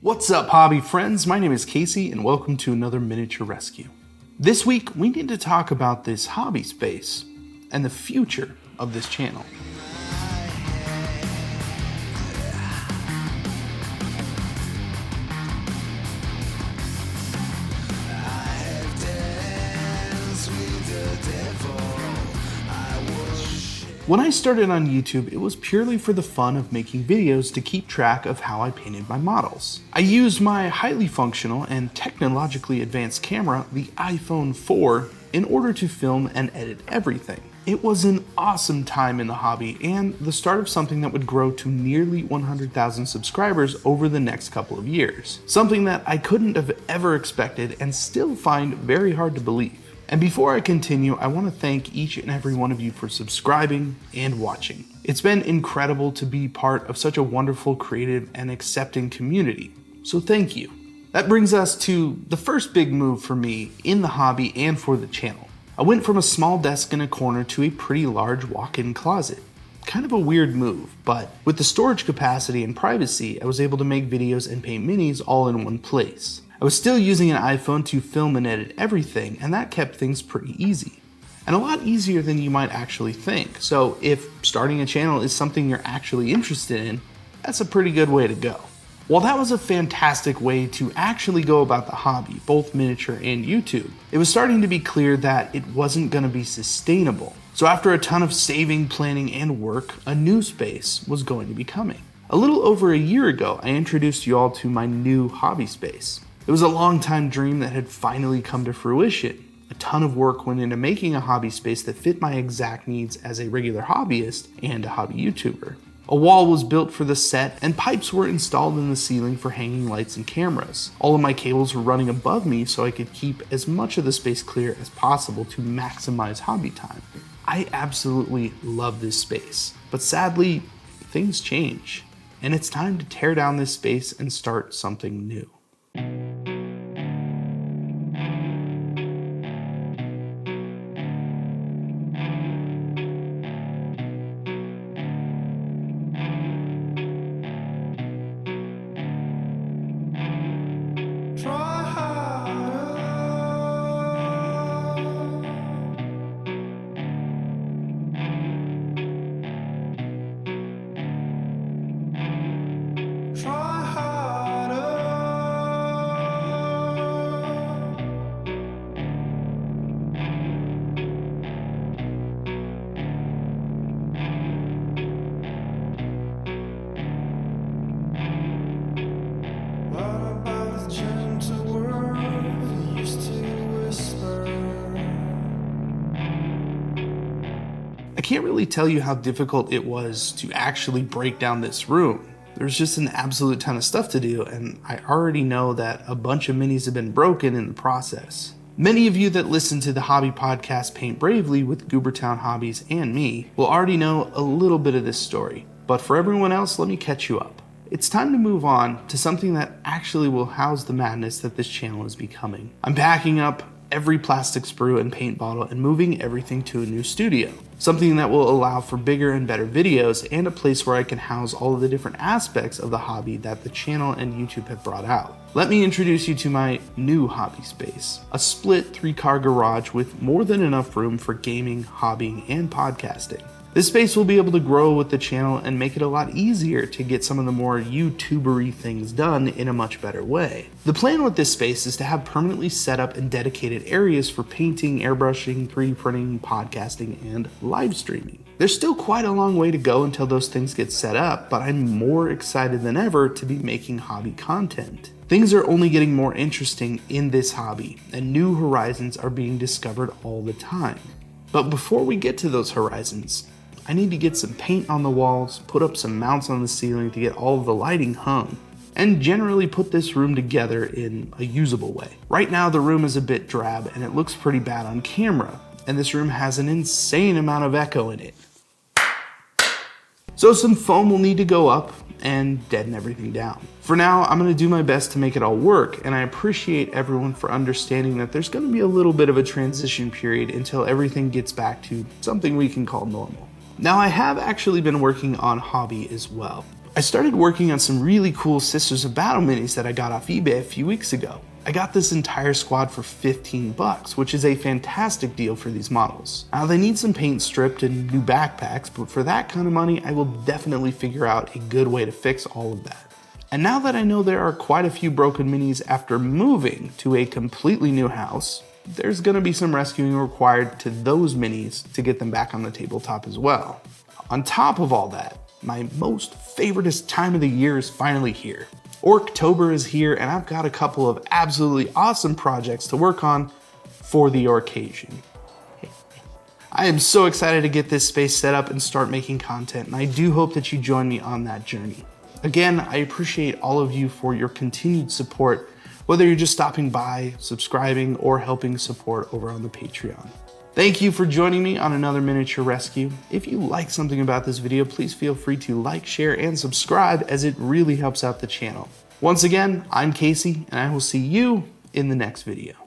What's up, hobby friends? My name is Casey and welcome to another miniature rescue. This week, we need to talk about this hobby space and the future of this channel. When I started on YouTube, it was purely for the fun of making videos to keep track of how I painted my models. I used my highly functional and technologically advanced camera, the iPhone 4, in order to film and edit everything. It was an awesome time in the hobby and the start of something that would grow to nearly 100,000 subscribers over the next couple of years. Something that I couldn't have ever expected and still find very hard to believe. And before I continue, I want to thank each and every one of you for subscribing and watching. It's been incredible to be part of such a wonderful, creative, and accepting community. So thank you. That brings us to the first big move for me in the hobby and for the channel. I went from a small desk in a corner to a pretty large walk-in closet. Kind of a weird move, but with the storage capacity and privacy, I was able to make videos and paint minis all in one place. I was still using an iPhone to film and edit everything, and that kept things pretty easy. And a lot easier than you might actually think. So if starting a channel is something you're actually interested in, that's a pretty good way to go. While that was a fantastic way to actually go about the hobby, both miniature and YouTube, it was starting to be clear that it wasn't going to be sustainable. So after a ton of saving, planning, and work, a new space was going to be coming. A little over a year ago, I introduced you all to my new hobby space. It was a long time dream that had finally come to fruition. A ton of work went into making a hobby space that fit my exact needs as a regular hobbyist and a hobby YouTuber. A wall was built for the set and pipes were installed in the ceiling for hanging lights and cameras. All of my cables were running above me so I could keep as much of the space clear as possible to maximize hobby time. I absolutely love this space, but sadly, things change. And it's time to tear down this space and start something new. I can't really tell you how difficult it was to actually break down this room. There's just an absolute ton of stuff to do, and I already know that a bunch of minis have been broken in the process. Many of you that listen to the hobby podcast Paint Bravely with Goobertown Hobbies and me will already know a little bit of this story, but for everyone else, let me catch you up. It's time to move on to something that actually will house the madness that this channel is becoming. I'm packing up every plastic sprue and paint bottle and moving everything to a new studio. Something that will allow for bigger and better videos and a place where I can house all of the different aspects of the hobby that the channel and YouTube have brought out. Let me introduce you to my new hobby space, a split 3-car garage with more than enough room for gaming, hobbying, and podcasting. This space will be able to grow with the channel and make it a lot easier to get some of the more YouTuber-y things done in a much better way. The plan with this space is to have permanently set up and dedicated areas for painting, airbrushing, 3D printing, podcasting, and live streaming. There's still quite a long way to go until those things get set up, but I'm more excited than ever to be making hobby content. Things are only getting more interesting in this hobby, and new horizons are being discovered all the time. But before we get to those horizons, I need to get some paint on the walls, put up some mounts on the ceiling to get all of the lighting hung, and generally put this room together in a usable way. Right now the room is a bit drab and it looks pretty bad on camera, and this room has an insane amount of echo in it. So some foam will need to go up and deaden everything down. For now, I'm going to do my best to make it all work, and I appreciate everyone for understanding that there's going to be a little bit of a transition period until everything gets back to something we can call normal. Now, I have actually been working on hobby as well. I started working on some really cool Sisters of Battle minis that I got off eBay a few weeks ago. I got this entire squad for 15 bucks, which is a fantastic deal for these models. Now they need some paint stripped and new backpacks, but for that kind of money, I will definitely figure out a good way to fix all of that. And now that I know there are quite a few broken minis after moving to a completely new house, there's gonna be some rescuing required to those minis to get them back on the tabletop as well. On top of all that, my most favoriteest time of the year is finally here. Orktober is here, and I've got a couple of absolutely awesome projects to work on for the occasion. I am so excited to get this space set up and start making content, and I do hope that you join me on that journey. Again, I appreciate all of you for your continued support, whether you're just stopping by, subscribing, or helping support over on the Patreon. Thank you for joining me on another miniature rescue. If you like something about this video, please feel free to like, share, and subscribe, as it really helps out the channel. Once again, I'm Casey, and I will see you in the next video.